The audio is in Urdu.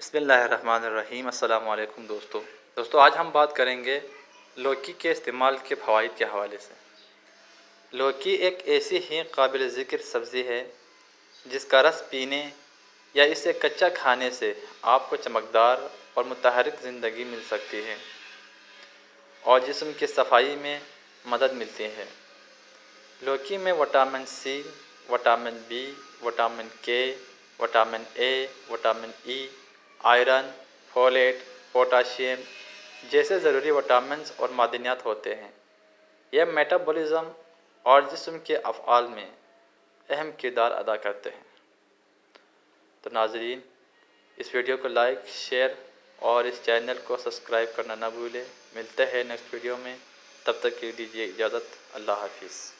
بسم اللہ الرحمن الرحیم۔ السلام علیکم دوستو آج ہم بات کریں گے لوکی کے استعمال کے فوائد کے حوالے سے۔ لوکی ایک ایسی ہی قابل ذکر سبزی ہے جس کا رس پینے یا اسے کچا کھانے سے آپ کو چمکدار اور متحرک زندگی مل سکتی ہے اور جسم کی صفائی میں مدد ملتی ہے۔ لوکی میں vitamin C, vitamin B, vitamin K, vitamin A, vitamin E, iron, folate, potassium جیسے ضروری وٹامنز اور معدنیات ہوتے ہیں۔ یہ میٹابولزم اور جسم کے افعال میں اہم کردار ادا کرتے ہیں۔ تو ناظرین، اس ویڈیو کو لائک، شیئر اور اس چینل کو سبسکرائب کرنا نہ بھولیں۔ ملتے ہیں نیکسٹ ویڈیو میں، تب تک کے لیے دیجیے اجازت۔ اللہ حافظ۔